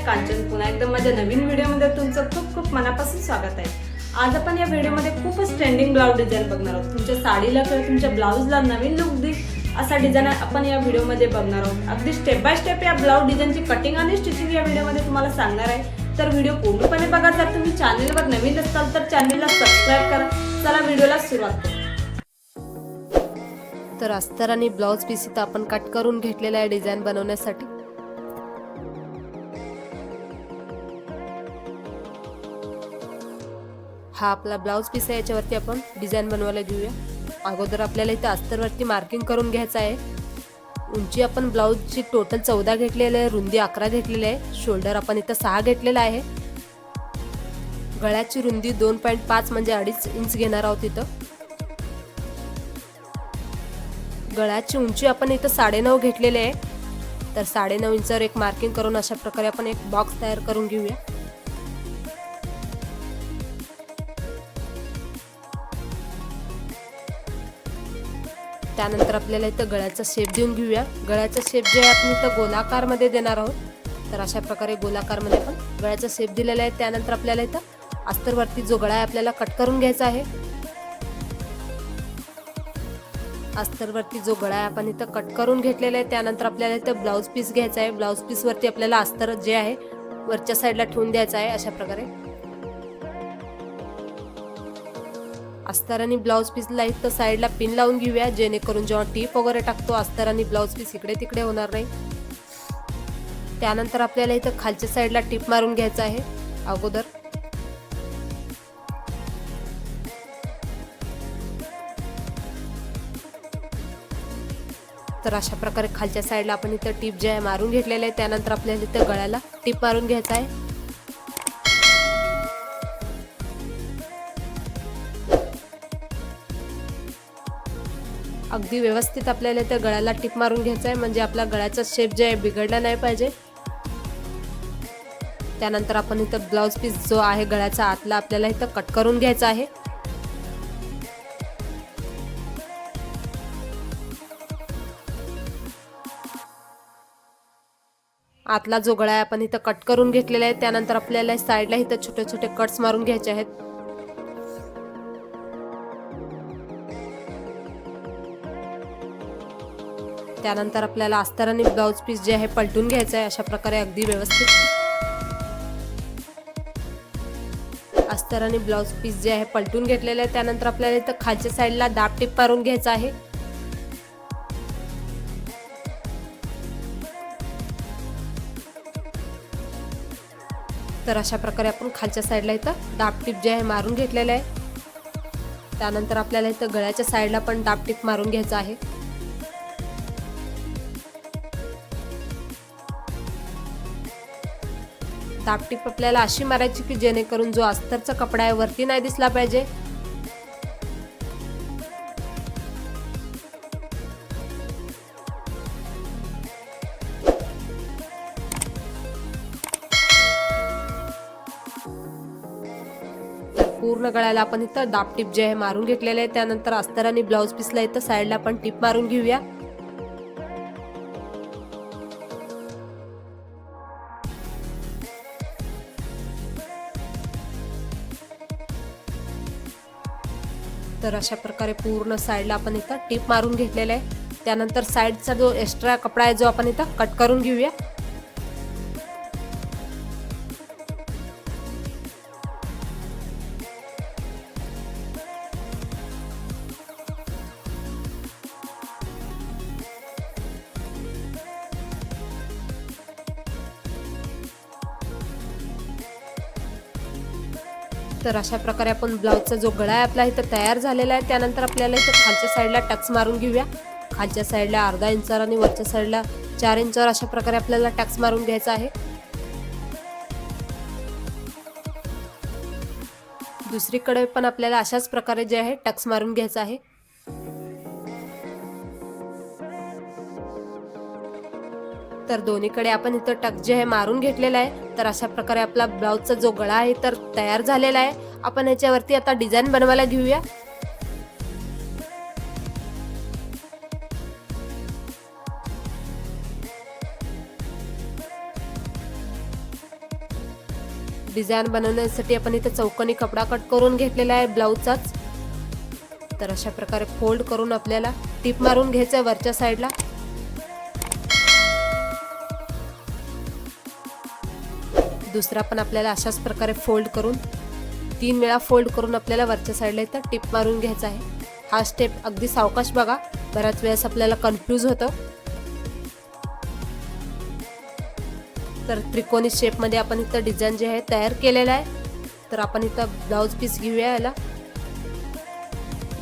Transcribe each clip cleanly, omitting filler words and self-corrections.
कांचन, पुन्हा एकदा माझ्या नवीन व्हिडिओमध्ये तुमचं खूप खूप मनापासून स्वागत आहे। आज आपण या व्हिडिओमध्ये खूपच ट्रेंडिंग ब्लाउज डिझाइन बघणार आहोत। तुमच्या साडीला किंवा तुमच्या ब्लाउजला नवीन लुक देईल असा डिझाइन आपण या व्हिडिओमध्ये बघणार आहोत। अगदी स्टेप बाय स्टेप या ब्लाउज डिझाइनची कटिंग आणि स्टिचिंग या व्हिडिओमध्ये तुम्हाला सांगणार आहे। तर व्हिडिओ पूर्णपणे बघा। जर तुम्ही चॅनलवर नवीन असाल तर चॅनलला सबस्क्राइब करा। चला व्हिडिओला सुरुवात करू। तर अस्तर आणि ब्लाउज पीस इथं आपण कट करून घेतलेला आहे डिझाइन बनवण्यासाठी। हा आपला ब्लाउज पीस आहे, याच्यावरती आपण डिझाइन बनवायला घेऊया। अगोदर आपल्याला इथं अस्तरवरती मार्किंग करून घ्यायचं आहे। उंची आपण ब्लाउजची टोटल 14 घेतलेली आहे, रुंदी 11 घेतलेली आहे, शोल्डर आपण इथं 6 घेतलेला आहे। गळ्याची रुंदी 2.5 म्हणजे 2.5 इंच घेणार आहोत। इथं गळ्याची उंची आपण इथं 9.5 घेतलेली आहे। तर 9.5 इंचावर एक मार्किंग करून अशा प्रकारे आपण एक बॉक्स तयार करून घेऊया। त्यानंतर आपल्याला इथं गळ्याचा शेप देऊन घेऊया। गळ्याचा शेप जे आहे आपण इथं गोलाकार मध्ये देणार आहोत। तर अशा प्रकारे गोलाकार मध्ये आपण गळ्याचा शेप दिलेला आहे। त्यानंतर आपल्याला इथं अस्तरवरती जो गळा आहे आपल्याला कट करून घ्यायचा आहे। अस्तरवरती जो गळा आहे आपण इथं कट करून घेतलेला आहे। त्यानंतर आपल्याला इथं ब्लाउज पीस घ्यायचा आहे। ब्लाउज पीस वरती आपल्याला अस्तर जे आहे वरच्या साईडला ठेवून द्यायचं आहे। अशा प्रकारे अस्तर आणि ब्लाउज पीसला इथं साईडला पिन लावून घेऊया, जेणेकरून जेव्हा टीप वगैरे टाकतो अस्तर आणि ब्लाउज पीस इकडे तिकडे होणार नाही। त्यानंतर आपल्याला इथं खालच्या साईडला टीप मारून घ्यायचं आहे। अगोदर तर अशा प्रकारे खालच्या साईडला आपण इथं टीप जे आहे मारून घेतलेले आहे। त्यानंतर आपल्याला इथं गळ्याला टीप मारून घ्यायचा आहे। अगदी व्यवस्थित आपल्याला इथं गळ्याला टीप मारून घ्यायचा आहे, म्हणजे आपला गळ्याचा शेप जे आहे बिघडला नाही पाहिजे। त्यानंतर आपण इथं ब्लाउज पीस जो आहे गळ्याचा आतला आपल्याला इथं कट करून घ्यायचा आहे। आतला जो गळा आहे आपण इथं कट करून घेतलेला आहे। त्यानंतर आपल्याला साईडला इथं छोटे छोटे कट्स मारून घ्यायचे आहेत। त्यानंतर आपल्याला अस्तर आणि ब्लाउज पीस जे आहे पलटून घ्यायचं आहे। अशा प्रकारे अगदी व्यवस्थित अस्तर आणि ब्लाउज पीस जे आहे पलटून घेतलेले आहे। त्यानंतर आपल्याला इथं खालच्या साईडला दाब टीप मारून घ्यायचा आहे। तर अशा प्रकारे आपण खालच्या साईडला इथं दाब टीप जे आहे मारून घेतलेलं आहे। त्यानंतर आपल्याला इथं गळ्याच्या साईडला पण दाब टीप मारून घ्यायचं आहे। दाब टीप आपल्याला अशी मारायची की जेणेकरून जो अस्तरचा कपडा आहे वरती नाही दिसला पाहिजे। पूर्ण गळ्याला आपण इथं दाब टीप जे आहे मारून घेतलेले आहे। त्यानंतर अस्तर आणि ब्लाउज पीसला इथं साईडला आपण टीप मारून घेऊया। तर अशा प्रकारे पूर्ण साईडला आपण इथं टीप मारून घेतलेला आहे। त्यानंतर साईडचा जो एक्स्ट्रा कपडा आहे जो आपण इथं कट करून घेऊया। तर अशा प्रकारे आपण ब्लाउजचा जो गळा आहे आपला इथं तयार झालेला आहे। त्यानंतर आपल्याला इथं खालच्या साईडला टक्स मारून घेऊया। खालच्या साईडला अर्धा इंचावर आणि वरच्या साईडला 4 इंचावर अशा प्रकारे आपल्याला टक्स मारून घ्यायचा आहे। दुसरीकडे पण आपल्याला अशाच प्रकारे जे आहे टक्स मारून घ्यायचा आहे। तर दोन्हीकडे आपण इथं टक जे आहे मारून घेतलेला आहे। तर अशा प्रकारे आपला ब्लाउजचा जो गळा आहे तर तयार झालेला आहे। आपण याच्यावरती आता डिझाइन बनवायला घेऊया। डिझाईन बनवण्यासाठी आपण इथे चौकोनी कपडा कट करून घेतलेला आहे ब्लाऊजचाच. तर अशा प्रकारे फोल्ड करून आपल्याला टिप मारून घ्यायचं आहे वरच्या साईडला. दुसरा पण आपल्याला अशाच प्रकारे फोल्ड करून 3 वेळा फोल्ड करून आपल्याला वरच्या साईडला इथं टिप मारून घ्यायचा आहे. हा स्टेप अगदी सावकाश बघा, बऱ्याच वेळेस आपल्याला कन्फ्यूज होतं. तर त्रिकोणी शेपमध्ये आपण इथं डिझाईन जे आहे तयार केलेला आहे. तर आपण इथं ब्लाऊज पीस घेऊया. याला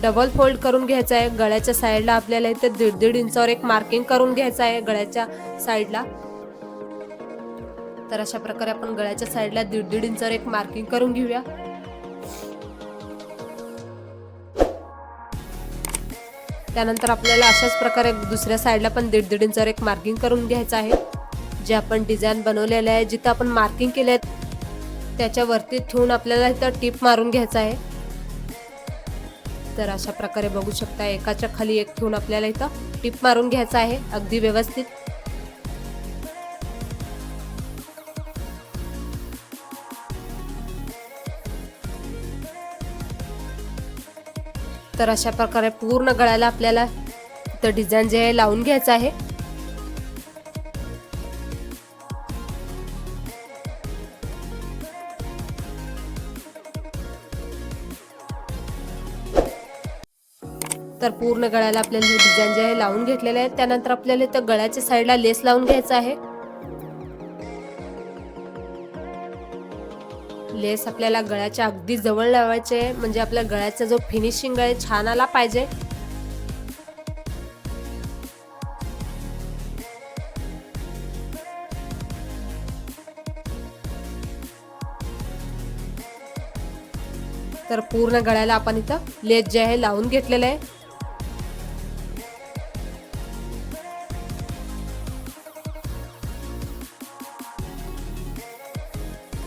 डबल फोल्ड करून घ्यायचा आहे. गळ्याच्या साईडला आपल्याला इथं 1.5 इंचावर एक मार्किंग करून घ्यायचं आहे गळ्याच्या साईडला. तर अशा प्रकारे आपण गळ्याच्या साईडला 1.5 इंचावर एक मार्किंग करून घेऊया. त्यानंतर आपल्याला अशाच प्रकारे दुसऱ्या साईडला पण 1.5 इंचावर एक मार्किंग करून घ्यायचं आहे. जे आपण डिझाईन बनवलेलं आहे, जिथं आपण मार्किंग केले आहे त्याच्यावरती ठेवून आपल्याला इथं टिप मारून घ्यायचं आहे. तर अशा प्रकारे बघू शकता, एकाच्या खाली एक ठेवून आपल्याला इथं टिप मारून घ्यायचं आहे अगदी व्यवस्थित. तर अशा प्रकारे पूर्ण गळ्याला आपल्याला इथं डिझाईन जे आहे लावून घ्यायचं आहे. तर पूर्ण गळ्याला आपल्याला हे डिझाईन जे आहे लावून घेतलेलं आहे. त्यानंतर आपल्याला इथं गळ्याच्या साईडला लेस लावून घ्यायचं आहे. लेस आपल्याला गळ्याच्या अगदी जवळ लावायचे आहे, म्हणजे आपल्या गळ्याचा जो फिनिशिंग आहे छान आला पाहिजे. तर पूर्ण गळ्याला आपण इथं लेस जे आहे लावून घेतलेलं आहे.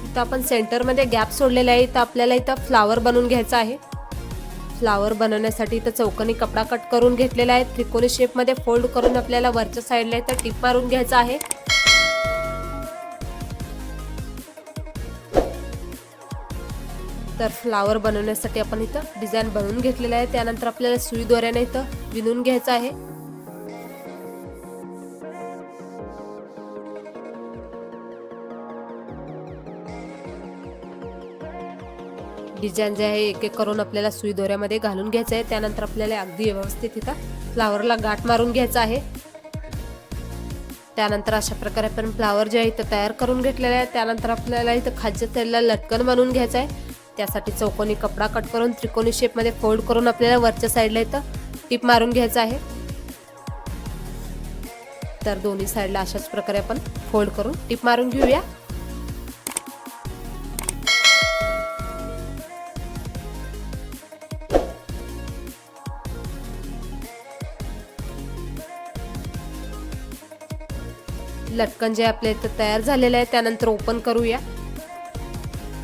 इथं आपण सेंटरमध्ये गॅप सोडलेला आहे. इथं आपल्याला इथं फ्लावर बनवून घ्यायचा आहे. फ्लावर बनवण्यासाठी इथं चौकोनी कपडा कट करून घेतलेला आहे. त्रिकोणी शेपमध्ये फोल्ड करून आपल्याला वरच्या साईडला इथं टिप मारून घ्यायचा आहे. तर फ्लावर बनवण्यासाठी आपण इथं डिझाईन बनवून घेतलेला आहे. त्यानंतर आपल्याला सुई दोऱ्याने इथं विणून घ्यायचं आहे. डिझाईन जे आहे एक एक करून आपल्याला सुई दोऱ्यामध्ये घालून घ्यायचं आहे. त्यानंतर आपल्याला अगदी व्यवस्थित इथं फ्लावरला गाठ मारून घ्यायचा आहे. त्यानंतर अशा प्रकारे आपण फ्लावर जे आहे इथं तयार करून घेतलेला आहे. त्यानंतर आपल्याला इथं खालच्या साईडला लटकन बनवून घ्यायचं आहे. त्यासाठी चौकोनी कपडा कट करून त्रिकोणी शेपमध्ये फोल्ड करून आपल्याला वरच्या साईडला इथं टिप मारून घ्यायचं आहे. तर दोन्ही साईडला अशाच प्रकारे आपण फोल्ड करून टिप मारून घेऊया. लटकन जे आपल्या इथं तयार झालेलं आहे त्यानंतर ओपन करूया.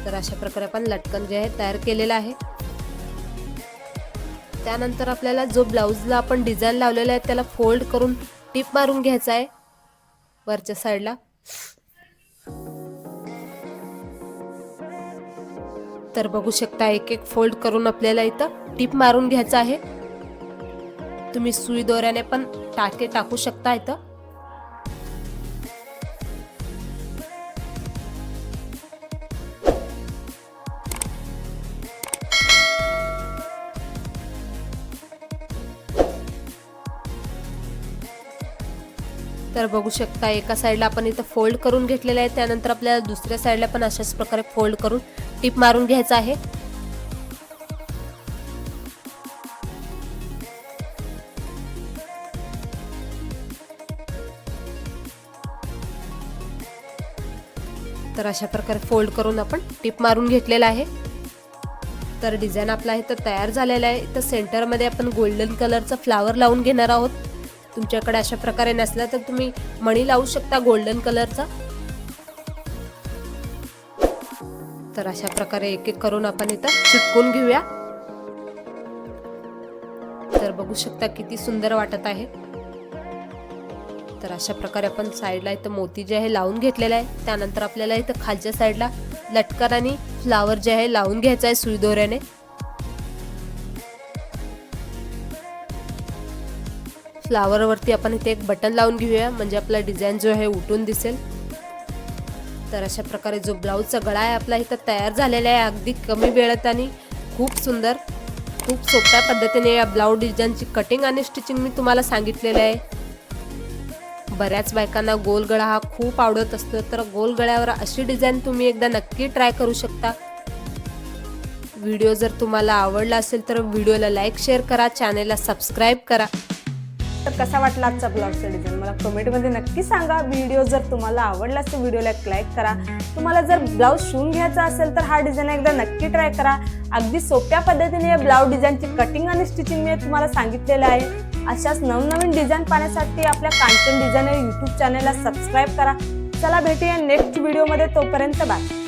तर अशा प्रकारे आपण लटकन जे आहे तयार केलेलं आहे. त्यानंतर आपल्याला जो ब्लाऊजला आपण डिझाईन लावलेला आहे त्याला फोल्ड करून टिप मारून घ्यायचा आहे वरच्या साईडला. तर बघू शकता, एक एक फोल्ड करून आपल्याला इथं टिप मारून घ्यायचं आहे. तुम्ही सुई दोऱ्याने पण टाके टाकू शकता इथं. तर बघू शकता, एका साईडला आपण इथं फोल्ड करून घेतलेलं आहे. त्यानंतर आपल्याला दुसऱ्या साईडला पण अशाच प्रकारे फोल्ड करून टिप मारून घ्यायचं आहे. तर अशा प्रकारे फोल्ड करून आपण टिप मारून घेतलेला आहे. तर डिझाईन आपला इथं तयार झालेला आहे. इथं सेंटरमध्ये आपण गोल्डन कलरचा फ्लावर लावून घेणार आहोत. तुमच्याकडे अशा प्रकारे नसला तर तुम्ही मणी लावू शकता गोल्डन कलरचा. तर अशा प्रकारे एक एक करून आपण इथं चिटकून घेऊया. तर बघू शकता किती सुंदर वाटत आहे. तर अशा प्रकारे आपण साईडला इथं मोती जे आहे लावून घेतलेला आहे. त्यानंतर आपल्याला इथं खालच्या साईडला लटकन आणि फ्लावर जे आहे लावून घ्यायचा आहे सुई दोऱ्याने. फ्लावर वरती आपण इथे एक बटन लावून घेऊया, म्हणजे आपला डिझाईन जो आहे उठून दिसेल. तर अशा प्रकारे जो ब्लाऊजचा गळा आहे आपला इथं तयार झालेला आहे, अगदी कमी वेळात आणि खूप सुंदर, खूप सोप्या पद्धतीने या ब्लाऊज डिझाईनची कटिंग आणि स्टिचिंग मी तुम्हाला सांगितलेलं आहे. बऱ्याच बायकांना गोल गळा हा खूप आवडत असतो, तर गोल गळ्यावर अशी डिझाईन तुम्ही एकदा नक्की ट्राय करू शकता. व्हिडिओ जर तुम्हाला आवडला असेल तर व्हिडिओला लाईक शेअर करा, चॅनेलला सबस्क्राईब करा. तर कसा वाटला आजचा ब्लाऊजचा डिझाईन मला कमेंटमध्ये नक्की सांगा. व्हिडिओ जर तुम्हाला आवडला असेल व्हिडिओला एक लाईक करा. तुम्हाला जर ब्लाऊज शिवून घ्यायचा असेल तर हा डिझाईन एकदा नक्की ट्राय करा. अगदी सोप्या पद्धतीने या ब्लाऊज डिझाईनची कटिंग आणि स्टिचिंग मी तुम्हाला सांगितलेलं आहे. अशाच नवनवीन डिझाईन पाहण्यासाठी आपल्या कांचन डिझायनर यूट्यूब चॅनलला सबस्क्राईब करा. चला भेटूया नेक्स्ट व्हिडिओमध्ये, तोपर्यंत बाय.